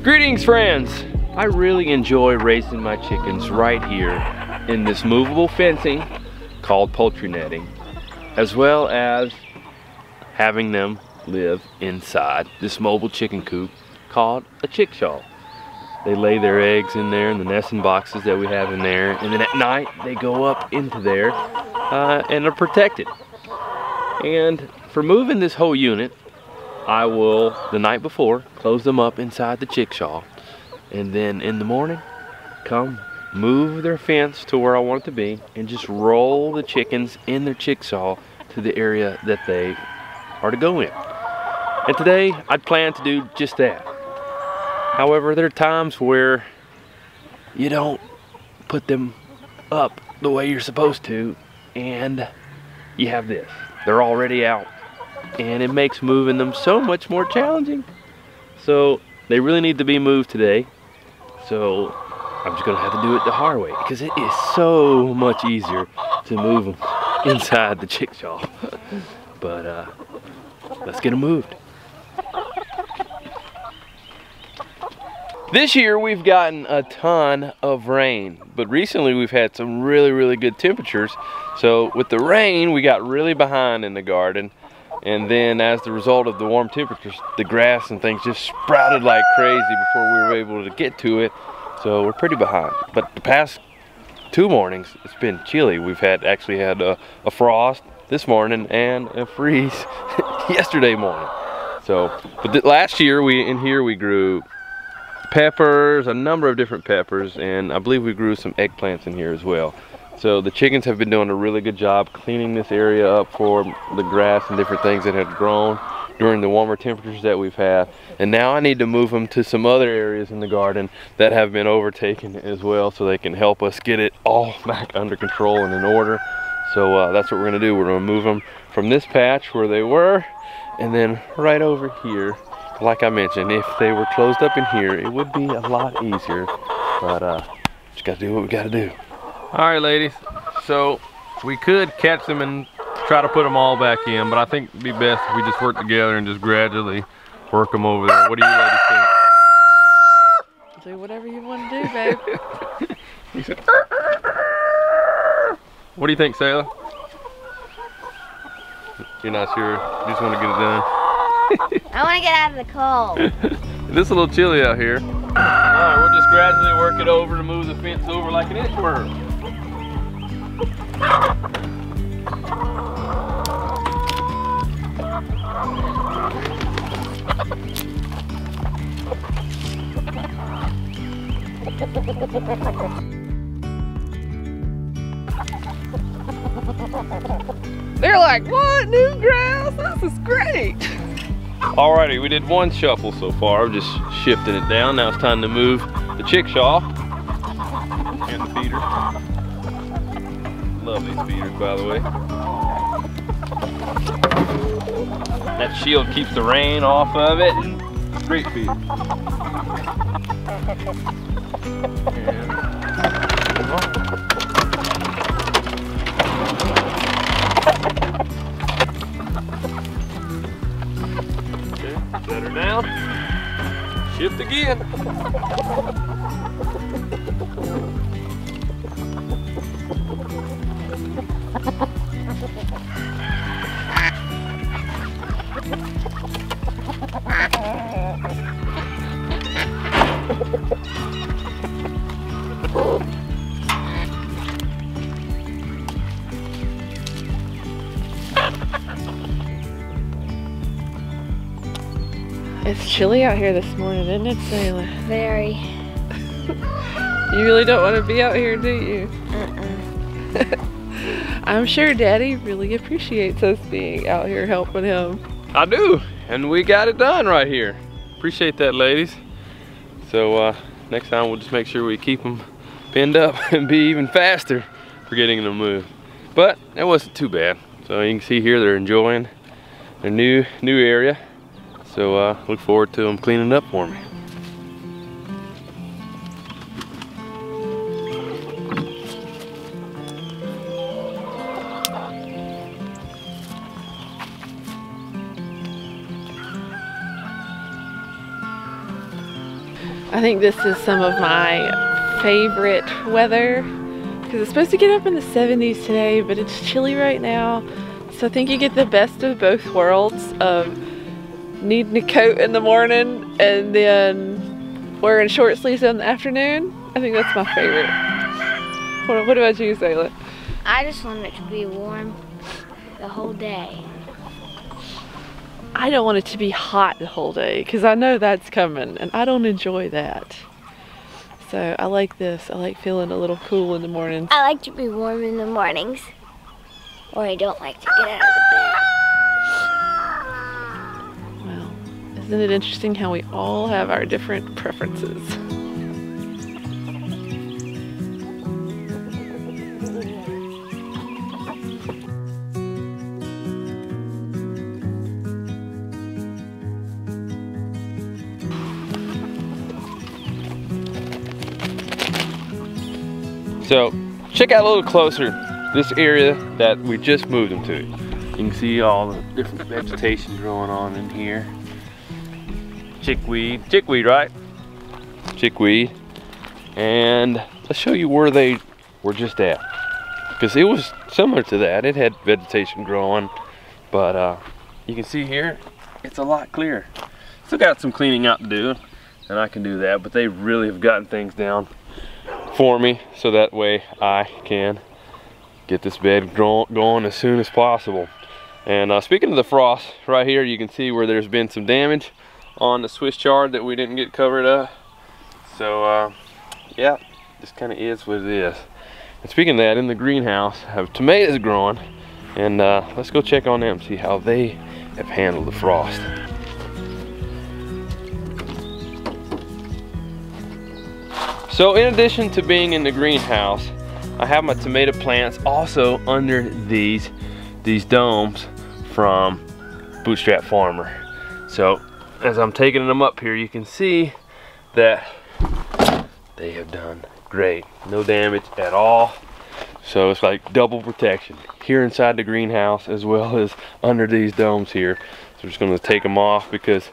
Greetings, friends! I really enjoy raising my chickens right here in this movable fencing called poultry netting, as well as having them live inside this mobile chicken coop called a chickshaw. They lay their eggs in there in the nesting boxes that we have in there, and then at night they go up into there and are protected. And for moving this whole unit, I will, the night before, close them up inside the chickshaw, and then in the morning, come move their fence to where I want it to be, and just roll the chickens in their chickshaw to the area that they are to go in. And today, I'd plan to do just that. However, there are times where you don't put them up the way you're supposed to, and you have this. They're already out, and it makes moving them so much more challenging. So they really need to be moved today. So I'm just gonna have to do it the hard way, because it is so much easier to move them inside the chickshaw. But let's get them moved. This year we've gotten a ton of rain, but recently we've had some really good temperatures. So with the rain, we got really behind in the garden, and then as the result of the warm temperatures, the grass and things just sprouted like crazy before we were able to get to it. So we're pretty behind. But the past 2 mornings, it's been chilly. We've actually had a frost this morning and a freeze yesterday morning. So, but last year in here we grew peppers, a number of different peppers, and I believe we grew some eggplants in here as well. So the chickens have been doing a really good job cleaning this area up for the grass and different things that had grown during the warmer temperatures that we've had. And now I need to move them to some other areas in the garden that have been overtaken as well, so they can help us get it all back under control and in order. So that's what we're gonna do. We're gonna move them from this patch where they were, and then right over here. Like I mentioned, if they were closed up in here, it would be a lot easier. But just gotta do what we gotta do. All right, ladies. So we could catch them and try to put them all back in, but I think it'd be best if we just work together and just gradually work them over there. What do you ladies think? Do whatever you want to do, babe. He said, what do you think, Sailor? You're not sure? You just want to get it done? I want to get out of the cold. It is a little chilly out here. Alright, we'll just gradually work it over to move the fence over like an inchworm. They're like, what? New grass? This is great. Alrighty, we did one shuffle so far, just shifting it down. Now it's time to move the chickshaw and the feeder. Love these feeders, by the way. That shield keeps the rain off of it. Great feeder. Set her down. Shift again. It's chilly out here this morning, isn't it, Sailor? Very. You really don't want to be out here, do you? I'm sure Daddy really appreciates us being out here helping him. I do, and we got it done right here. Appreciate that, ladies. So next time we'll just make sure we keep them pinned up and be even faster for getting them moved. But that wasn't too bad. So you can see here they're enjoying their new area. So look forward to them cleaning up for me. I think this is some of my favorite weather because it's supposed to get up in the 70s today, but it's chilly right now. So I think you get the best of both worlds of needing a coat in the morning and then wearing short sleeves in the afternoon. I think that's my favorite. What about you, Sayla? I just want it to be warm the whole day. I don't want it to be hot the whole day because I know that's coming and I don't enjoy that. So I like this. I like feeling a little cool in the mornings. I like to be warm in the mornings, or I don't like to get out of the bed. Well, isn't it interesting how we all have our different preferences? So check out a little closer this area that we just moved them to. You can see all the different vegetation growing on in here. Chickweed, right? Chickweed. And let's show you where they were just at. Because it was similar to that. It had vegetation growing, but you can see here, it's a lot clearer. Still got some cleaning out to do, and I can do that, but they really have gotten things down for me, so that way I can get this bed going as soon as possible. And speaking of the frost, right here you can see where there's been some damage on the Swiss chard that we didn't get covered up. So yeah, this kind of is what it is. And speaking of that, in the greenhouse I have tomatoes growing, and let's go check on them, see how they have handled the frost. So in addition to being in the greenhouse, I have my tomato plants also under these domes from Bootstrap Farmer. So as I'm taking them up here, you can see that they have done great. No damage at all. So it's like double protection here inside the greenhouse as well as under these domes here. So we're just going to take them off because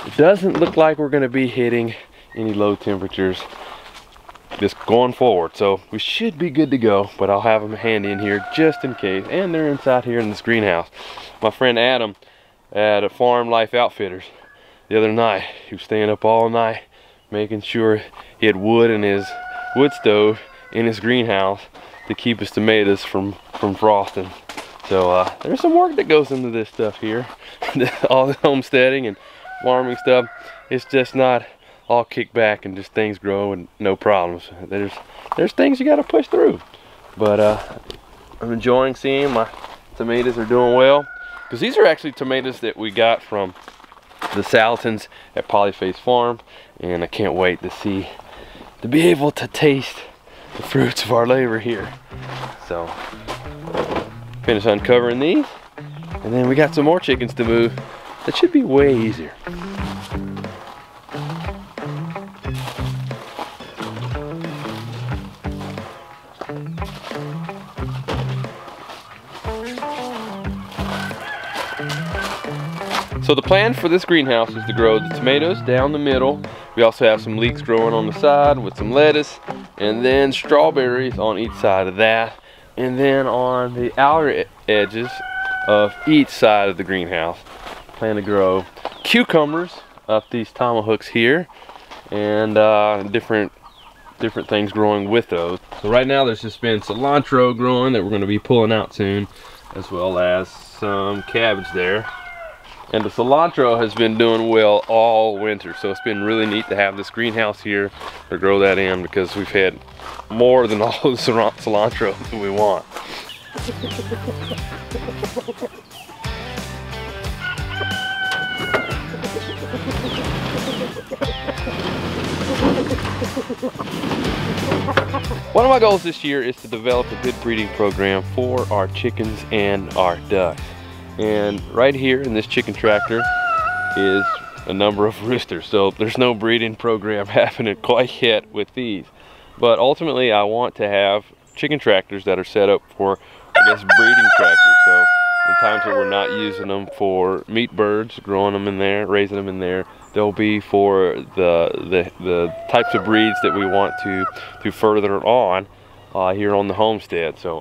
it doesn't look like we're going to be hitting any low temperatures just going forward, so we should be good to go, but I'll have them handy in here just in case. And they're inside here in this greenhouse. My friend Adam at a Farm Life Outfitters the other night, he was staying up all night making sure he had wood in his wood stove in his greenhouse to keep his tomatoes from frosting. So there's some work that goes into this stuff here. All the homesteading and farming stuff, it's just not all kick back and just things grow and no problems. There's things you got to push through, but I'm enjoying seeing my tomatoes are doing well, because these are actually tomatoes that we got from the Saltons at Polyface Farm, and I can't wait to be able to taste the fruits of our labor here. So finish uncovering these, and then we got some more chickens to move. That should be way easier. So the plan for this greenhouse is to grow the tomatoes down the middle. We also have some leeks growing on the side with some lettuce, and then strawberries on each side of that. And then on the outer edges of each side of the greenhouse, plan to grow cucumbers up these tomahawks here, and different things growing with those. So right now there's just been cilantro growing that we're going to be pulling out soon, as well as some cabbage there. And the cilantro has been doing well all winter, so it's been really neat to have this greenhouse here to grow that in, because we've had more than all the cilantro that we want. One of my goals this year is to develop a good breeding program for our chickens and our ducks. And right here in this chicken tractor is a number of roosters. So there's no breeding program happening quite yet with these. But ultimately I want to have chicken tractors that are set up for, I guess, breeding tractors. So in times that we're not using them for meat birds, growing them in there, raising them in there, they'll be for the types of breeds that we want to further on here on the homestead. So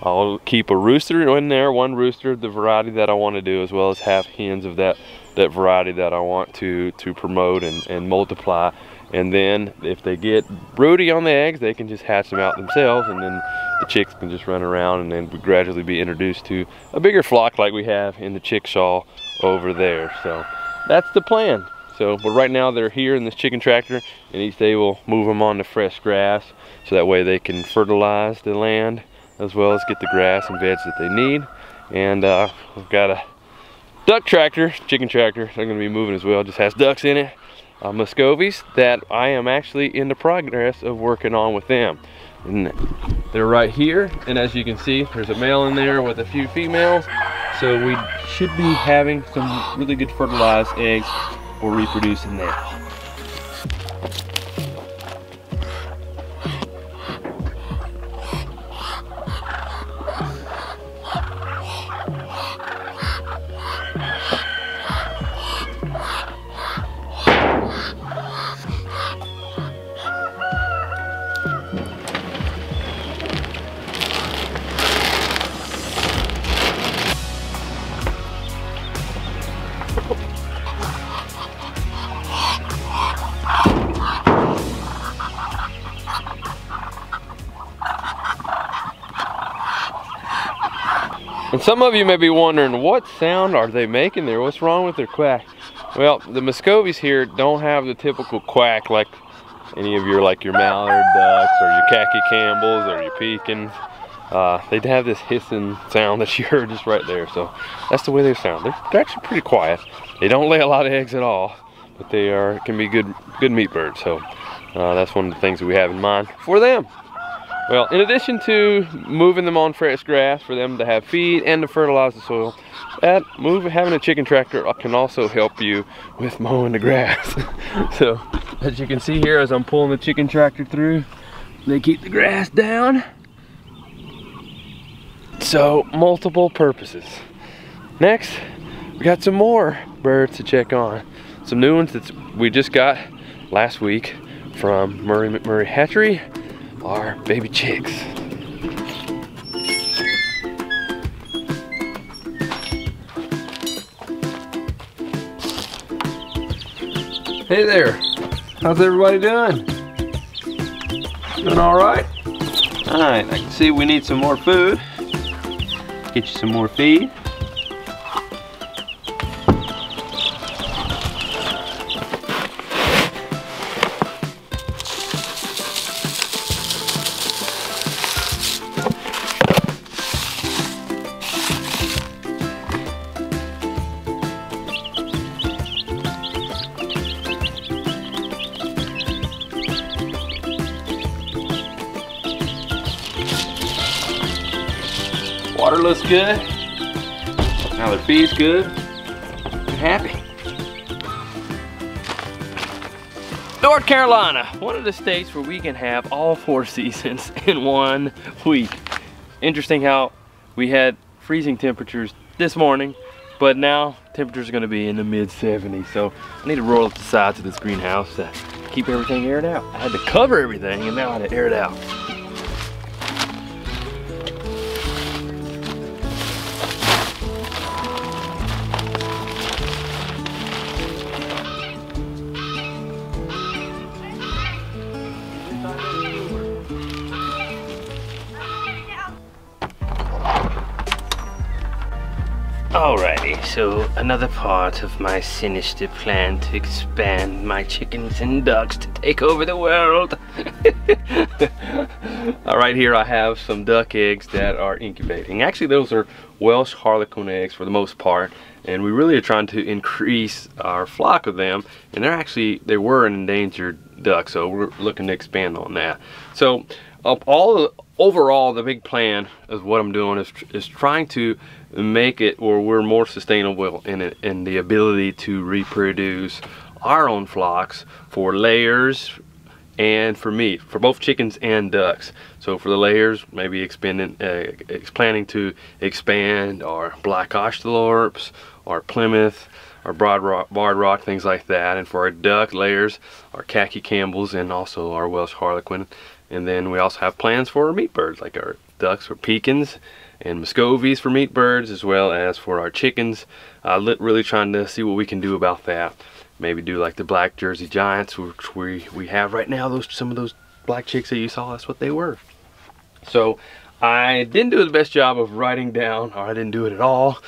I'll keep a rooster in there, one rooster, the variety that I want to do, as well as have hens of that variety that I want to promote and multiply. And then if they get broody on the eggs, they can just hatch them out themselves, and then the chicks can just run around, and then we gradually be introduced to a bigger flock like we have in the chickshaw over there. So that's the plan. So, but right now they're here in this chicken tractor, and each day we'll move them on to fresh grass, so that way they can fertilize the land as well as get the grass and veg that they need. And we've got a duck tractor, chicken tractor, they're gonna be moving as well, just has ducks in it. Muscovies that I am actually in the progress of working on with them. And they're right here, and as you can see, there's a male in there with a few females. So we should be having some really good fertilized eggs for reproducing there. And some of you may be wondering, what sound are they making there? What's wrong with their quack? Well, the Muscovies here don't have the typical quack like any of your mallard ducks or your khaki Campbells or your Pekins. They have this hissing sound that you heard just right there. So that's the way they sound. They're actually pretty quiet. They don't lay a lot of eggs at all, but they can be good meat birds. So that's one of the things that we have in mind for them. Well, in addition to moving them on fresh grass for them to have feed and to fertilize the soil, having a chicken tractor can also help you with mowing the grass. So, as you can see here, as I'm pulling the chicken tractor through, they keep the grass down. So, multiple purposes. Next, we got some more birds to check on. Some new ones that we just got last week from Murray McMurray Hatchery. Our baby chicks. Hey there, how's everybody doing? Doing all right? All right, I can see we need some more food. Get you some more feed. Water looks good. Now their feed's good. They're happy. North Carolina, one of the states where we can have all 4 seasons in 1 week. Interesting how we had freezing temperatures this morning, but now temperatures are going to be in the mid-70s. So I need to roll up the sides of this greenhouse to keep everything aired out. I had to cover everything, and now I had to air it out. Alrighty, so another part of my sinister plan to expand my chickens and ducks to take over the world. Alright, here I have some duck eggs that are incubating. Actually, those are Welsh Harlequin eggs for the most part, and we really are trying to increase our flock of them, and they were an endangered duck, so we're looking to expand on that. So overall, the big plan of what I'm doing is trying to make it where we're more sustainable in the ability to reproduce our own flocks for layers and for meat, for both chickens and ducks. So for the layers, maybe planning to expand our black Austalorps, our Plymouth, our barred rock, things like that. And for our duck layers, our khaki Campbells and also our Welsh Harlequin. And then we also have plans for our meat birds, like our ducks for pecans and Muscovies for meat birds, as well as for our chickens. Really trying to see what we can do about that. Maybe do like the black Jersey Giants, which we have right now. Some of those black chicks that you saw, that's what they were. So I didn't do the best job of writing down, or I didn't do it at all,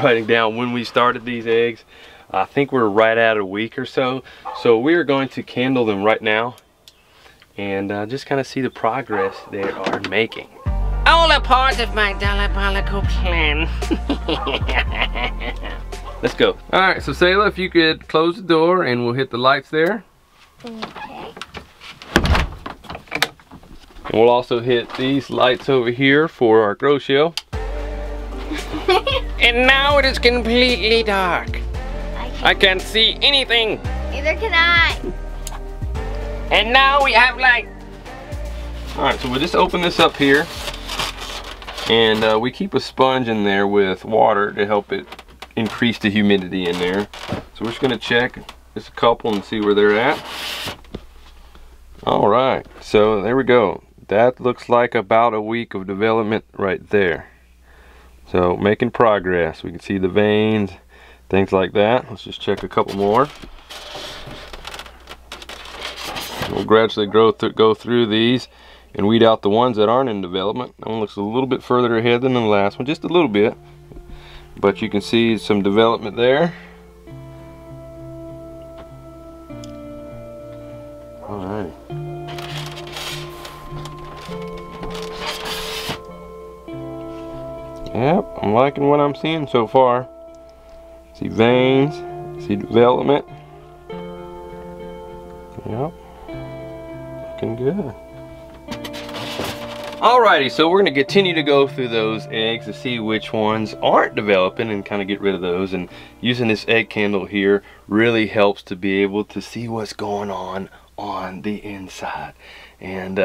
writing down when we started these eggs. I think we're right at a week or so. So we are going to candle them right now and just kind of see the progress they are making. All a part of my diabolical plan. Let's go. All right, so Sayla, if you could close the door and we'll hit the lights there. Okay. And we'll also hit these lights over here for our grow shell. And now it is completely dark. I can't see anything. Neither can I. And now we have light. All right, so we'll just open this up here. And we keep a sponge in there with water to help it increase the humidity in there. So we're just gonna check just a couple and see where they're at. All right, so there we go. That looks like about a week of development right there. So making progress. We can see the veins, things like that. Let's just check a couple more. We'll gradually go through these and weed out the ones that aren't in development. That one looks a little bit further ahead than the last one, just a little bit. But you can see some development there. Alright. Yep, I'm liking what I'm seeing so far. See veins, see development. Yep, looking good. Alrighty, so we're going to continue to go through those eggs to see which ones aren't developing and kind of get rid of those. And using this egg candle here really helps to be able to see what's going on the inside. And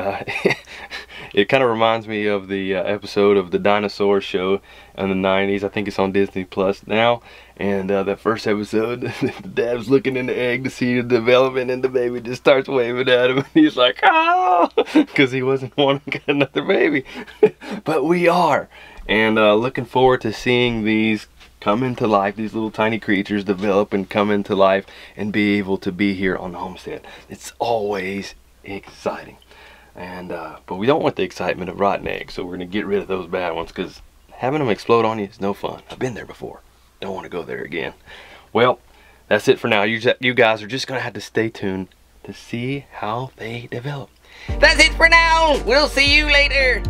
it kind of reminds me of the episode of the dinosaur show in the 90s. I think it's on Disney Plus now. And that first episode, the dad was looking in the egg to see the development, and the baby just starts waving at him. And he's like, oh, because he wasn't wanting to get another baby. But we are. And looking forward to seeing these come into life, these little tiny creatures develop and come into life and be able to be here on the homestead. It's always exciting. And but we don't want the excitement of rotten eggs, so we're going to get rid of those bad ones, because having them explode on you is no fun. I've been there before. Don't want to go there again. Well, that's it for now. You guys are just going to have to stay tuned to see how they develop. That's it for now. We'll see you later.